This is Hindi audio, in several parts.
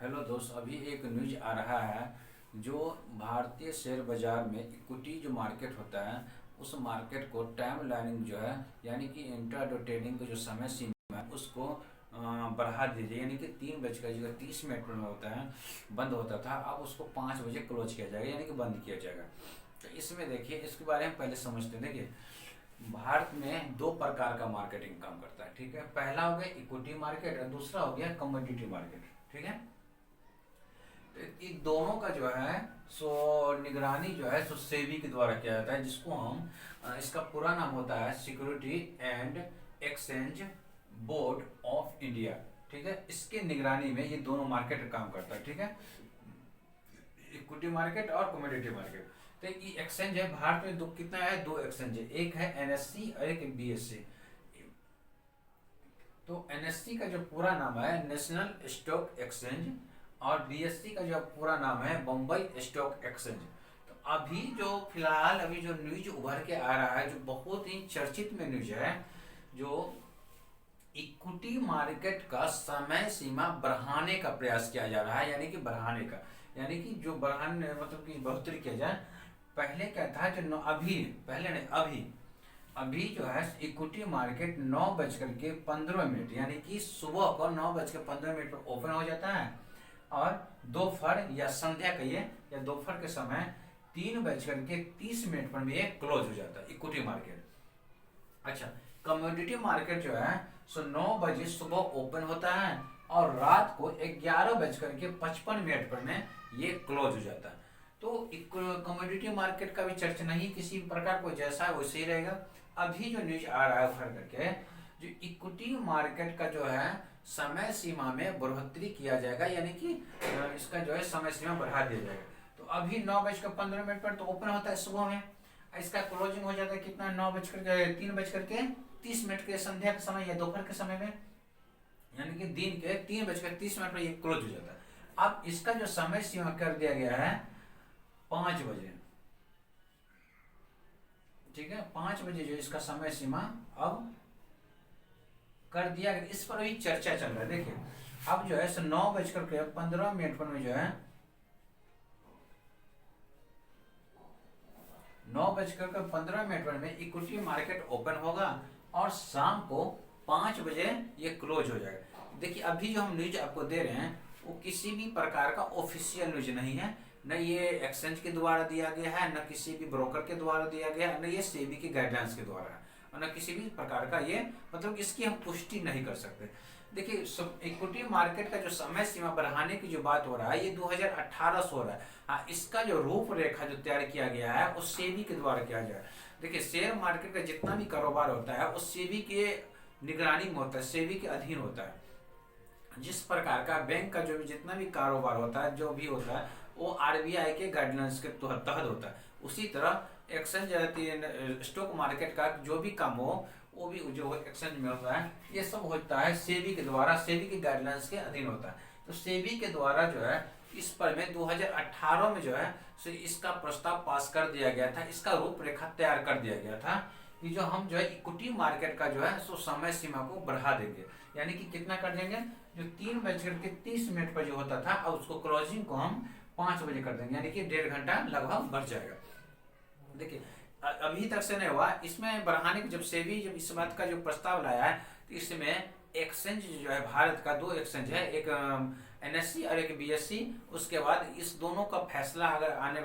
हेलो दोस्त, अभी एक न्यूज आ रहा है। जो भारतीय शेयर बाजार में इक्विटी जो मार्केट होता है, उस मार्केट को टाइम लाइनिंग जो है, यानी कि इंट्राडे ट्रेडिंग का जो समय सीमा है उसको बढ़ा दीजिए। यानी कि 3:30 में होता है, बंद होता था, अब उसको 5 बजे क्लोज किया जाएगा, यानी कि बंद किया जाएगा। तो इसमें देखिए, इसके बारे में पहले समझते हैं। देखिए, भारत में दो प्रकार का मार्केटिंग काम करता है, ठीक है। पहला हो गया इक्विटी मार्केट और दूसरा हो गया कमोडिटी मार्केट, ठीक है। इन दोनों का जो है सो निगरानी जो है सो सेबी के द्वारा किया जाता है, जिसको हम इसका पूरा नाम होता है security and exchange board of India, ठीक है। इसके निगरानी में ये दोनों मार्केट काम करता है, ठीक है। इक्विटी मार्केट और कमोडिटी मार्केट। तो ये एक्सचेंज है, भारत में दो कितना है, दो एक्सचेंज है, एक है एनएससी और एक बीएससी। तो एनएससी का जो पूरा नाम है नेशनल स्टॉक एक्सचेंज और बीएससी का जो पूरा नाम है बम्बई स्टॉक एक्सचेंज। तो अभी जो फिलहाल अभी जो न्यूज उभर के आ रहा है, जो बहुत ही चर्चित में न्यूज है, जो इक्विटी मार्केट का समय सीमा बढ़ाने का प्रयास किया जा रहा है, यानी कि बढ़ाने का, यानी कि जो बढ़ाने मतलब कि बढ़ोतरी किया जाए। पहले क्या था, जो अभी पहले नहीं अभी अभी जो है इक्विटी मार्केट 9:15 यानी कि सुबह को 9:15 पर ओपन हो जाता है और दोपहर या संध्या कहिए या दोपहर के समय 3:30 पर भी ये क्लोज हो जाता है इक्विटी मार्केट। अच्छा, कमोडिटी मार्केट जो है सो 9 बजे सुबह ओपन होता है और रात को 11:55 पर में ये क्लोज हो जाता है। तो कमोडिटी मार्केट का भी चर्चा नहीं, किसी प्रकार को जैसा है वैसे ही रहेगा। अभी जो न्यूज आ रहा है उभर करके, जो इक्विटी मार्केट का जो है समय सीमा में बढ़ोतरी किया जाएगा, यानी कि इसका जो है समय सीमा बढ़ा दिया जाएगा। तो अभी 9:15 पर तो ओपन होता है सुबह में, इसका क्लोजिंग हो जाता है कितना, 3:30 के संध्या के समय या दोपहर के समय में, यानी कि दिन के 3:30 पर ये क्लोज हो जाता है। अब इसका जो समय सीमा कर दिया गया है 5 बजे, ठीक है। 5 बजे जो इसका समय सीमा अब कर दिया गया, इस पर भी चर्चा चल रहा है। देखिए, अब जो है 9:15 पर में जो है 9:15 पर में इक्विटी मार्केट ओपन होगा और शाम को 5 बजे ये क्लोज हो जाएगा। देखिए, अभी जो हम न्यूज आपको दे रहे हैं वो किसी भी प्रकार का ऑफिशियल न्यूज नहीं है, न ये एक्सचेंज के द्वारा दिया गया है, न किसी भी ब्रोकर के द्वारा दिया गया है, न ये सेबी के गाइडलाइंस के द्वारा है, और न किसी भी प्रकार का ये मतलब इसकी हम पुष्टि नहीं कर सकते। देखिए, इक्विटी मार्केट का जो समय सीमा बढ़ाने की जो बात हो रहा है, ये 2018 से हो रहा है। हाँ, इसका जो रूपरेखा जो तैयार किया गया है वो सेबी के द्वारा किया गया है। देखिए, शेयर मार्केट का जितना भी कारोबार होता है वो सेबी के निगरानी में होता है, सेबी के अधीन होता है। जिस प्रकार का बैंक का जो भी जितना भी कारोबार होता है, जो भी होता है, वो आरबीआई के गाइडलाइंस के तहत होता है। उसी तरह एक्सचेंज स्टॉक मार्केट का जो भी काम हो वो भी जो एक्सचेंज में होता है, ये सब होता है सेबी के द्वारा, सेबी के गाइडलाइंस के अधीन होता है। तो सेबी के द्वारा जो है इस पर में 2018 में जो है सो इसका प्रस्ताव पास कर दिया गया था, इसका रूपरेखा तैयार कर दिया गया था कि जो हम जो है इक्विटी मार्केट का जो है सो समय सीमा को बढ़ा देंगे, यानी कि कितना कर देंगे, जो 3:30 पर जो होता था अब उसको क्लोजिंग को हम 5 बजे कर देंगे, यानी कि 1.5 घंटा लगभग बढ़ जाएगा। देखिए, अभी तक से नहीं हुआ, इसमें बढ़ाने की जब सेबी जब इस बात का जो प्रस्ताव लाया है, तो इसमें एक्सचेंज जो है भारत का दो एक्सचेंज है, एक एनएससी और एक बीएससी। उसके बाद इस दोनों का फैसला अगर आने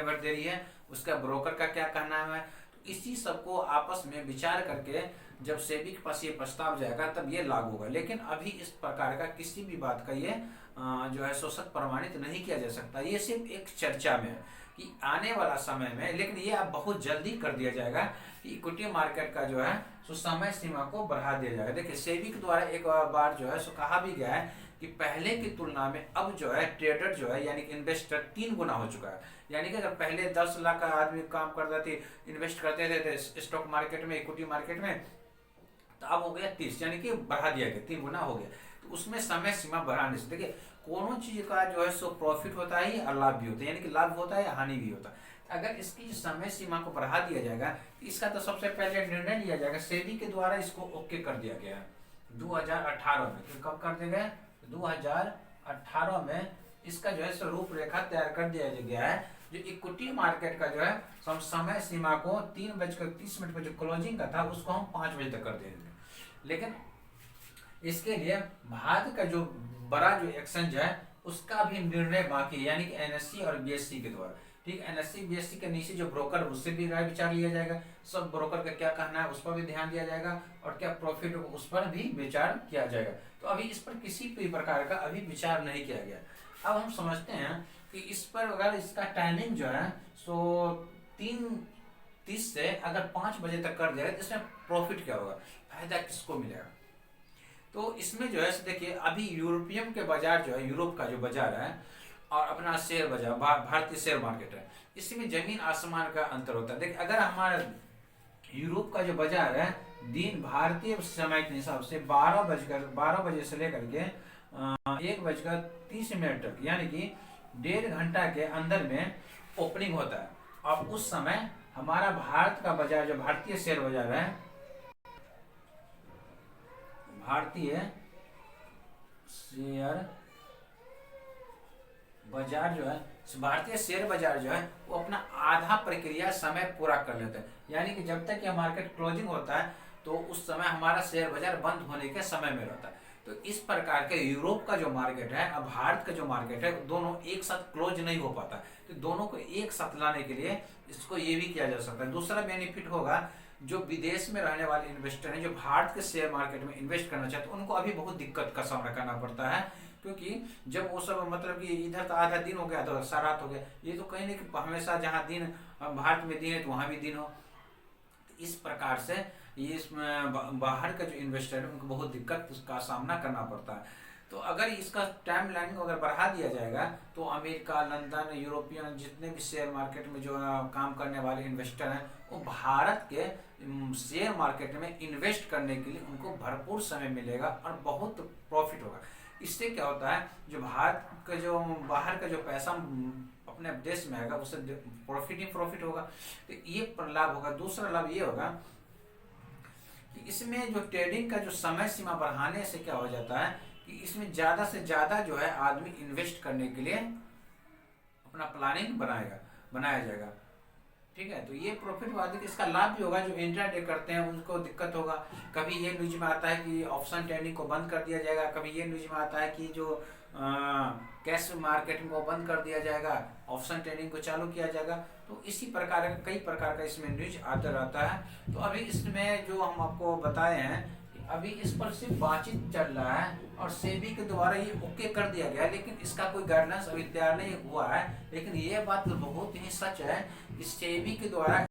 भर देरी है, उसका ब्रोकर का क्या कहना है, तो इसी सबको आपस में विचार करके जब सेबी के पास ये प्रस्ताव जाएगा तब ये लागू होगा। लेकिन अभी इस प्रकार का किसी भी बात का ये जो है सो सत्य प्रमाणित नहीं किया जा सकता, ये सिर्फ एक चर्चा में है कि आने वाला समय में, लेकिन ये अब बहुत जल्दी कर दिया जाएगा कि इक्विटी मार्केट का जो है सो समय सीमा को बढ़ा दिया जाएगा। देखिए, सेबी के द्वारा एक बार जो है सो कहा भी गया है कि पहले की तुलना में अब जो है ट्रेडर जो है यानी कि इन्वेस्टर 3 गुना हो चुका है। यानी कि अगर पहले 10 लाख का आदमी काम करते थे, इन्वेस्ट करते थे स्टॉक मार्केट में, इक्विटी मार्केट में, तो अब हो गया 30, यानी कि बढ़ा दिया गया, 3 गुना हो गया। तो उसमें समय सीमा बढ़ाने से देखिए, कोनो चीज का जो है सो प्रॉफिट होता है और लाभ भी होता है, यानी कि लाभ होता है या हानि भी होता है। अगर इसकी समय सीमा को बढ़ा दिया जाएगा तो इसका तो सबसे पहले निर्णय लिया जाएगा, सेबी के द्वारा इसको ओके कर दिया गया है 2018 में। तो कब कर दिया गया, 2018 2018 में इसका जो है सो रूपरेखा तैयार कर दिया गया है। जो इक्विटी मार्केट का जो है समय सीमा को 3:30 पर जो क्लोजिंग का था उसको हम 5 बजे तक कर देंगे। लेकिन इसके लिए भारत का जो बड़ा जो एक्सचेंज है उसका भी निर्णय बाकी है, यानी कि एनएससी और बीएससी के द्वारा। ठीक, एनएससी बीएससी के नीचे जो ब्रोकर उससे भी राय विचार लिया जाएगा, सब ब्रोकर का क्या कहना है उस पर भी ध्यान दिया जाएगा, और क्या प्रॉफिट हो उस पर भी विचार किया जाएगा। तो अभी इस पर किसी भी प्रकार का अभी विचार नहीं किया गया। अब हम समझते हैं कि इस पर अगर इसका टाइमिंग जो है सो 3:30 से अगर 5 बजे तक कर दिया तो इसमें प्रॉफिट क्या होगा, फायदा किसको मिलेगा। तो इसमें जो है देखिए अभी यूरोपियन के बाजार जो है, यूरोप का जो बाजार है और अपना शेयर बाजार भारतीय शेयर मार्केट है, इसमें जमीन आसमान का अंतर होता है। देखिए अगर हमारा यूरोप का जो बाजार है दिन भारतीय समय के हिसाब से 12 बजे से लेकर के 1:30 तक, यानी कि 1.5 घंटा के अंदर में ओपनिंग होता है। और उस समय हमारा भारत का बाजार जो भारतीय शेयर बाजार है, भारतीय शेयर बाजार जो है, भारतीय शेयर बाजार जो है वो अपना आधा प्रक्रिया समय पूरा कर लेता है, यानी कि जब तक यह मार्केट क्लोजिंग होता है तो उस समय हमारा शेयर बाजार बंद होने के समय में रहता है। तो इस प्रकार के यूरोप का जो मार्केट है और भारत का जो मार्केट है दोनों एक साथ क्लोज नहीं हो पाता, तो दोनों को एक साथ लाने के लिए इसको ये भी किया जा सकता है। दूसरा बेनिफिट होगा जो विदेश में रहने वाले इन्वेस्टर हैं जो भारत के शेयर मार्केट में इन्वेस्ट करना चाहते हैं उनको अभी बहुत दिक्कत का सामना करना पड़ता है, क्योंकि जब वो सब मतलब कि इधर तो आधा दिन हो गया तो सारा रात हो गया, ये तो कहीं नहीं कि हमेशा जहाँ दिन भारत में दिन है तो वहाँ भी दिन हो। इस प्रकार से ये इसमें बाहर का जो इन्वेस्टर है उनको बहुत दिक्कत का सामना करना पड़ता है। तो अगर इसका टाइम लाइन को अगर बढ़ा दिया जाएगा तो अमेरिका, लंदन, यूरोपियन जितने भी शेयर मार्केट में जो काम करने वाले इन्वेस्टर हैं वो भारत के शेयर मार्केट में इन्वेस्ट करने के लिए उनको भरपूर समय मिलेगा और बहुत प्रॉफिट होगा। इससे क्या होता है जो भारत का जो बाहर का जो पैसा अपने देश में आएगा उससे प्रॉफिट ही प्रॉफिट होगा, तो ये लाभ होगा। दूसरा लाभ ये होगा कि इसमें जो ट्रेडिंग का जो समय सीमा बढ़ाने से क्या हो जाता है कि इसमें ज़्यादा से ज़्यादा जो है आदमी इन्वेस्ट करने के लिए अपना प्लानिंग बनाया जाएगा। ठीक है, तो ये प्रॉफिट वादी इसका लाभ भी होगा। जो इंट्राडे करते हैं उनको दिक्कत होगा, कभी ये न्यूज में आता है कि ऑप्शन ट्रेडिंग को बंद कर दिया जाएगा, कभी ये न्यूज में आता है कि जो कैश मार्केटिंग को बंद कर दिया जाएगा, ऑप्शन ट्रेडिंग को चालू किया जाएगा। तो इसी प्रकार का कई प्रकार का इसमें न्यूज आता रहता है। तो अभी इसमें जो हम आपको बताए हैं कि अभी इस पर सिर्फ बातचीत चल रहा है और सेबी के द्वारा ये ओके कर दिया गया है, लेकिन इसका कोई गाइडलाइंस अभी तैयार नहीं हुआ है। लेकिन ये बात बहुत ही सच है कि सेबी के द्वारा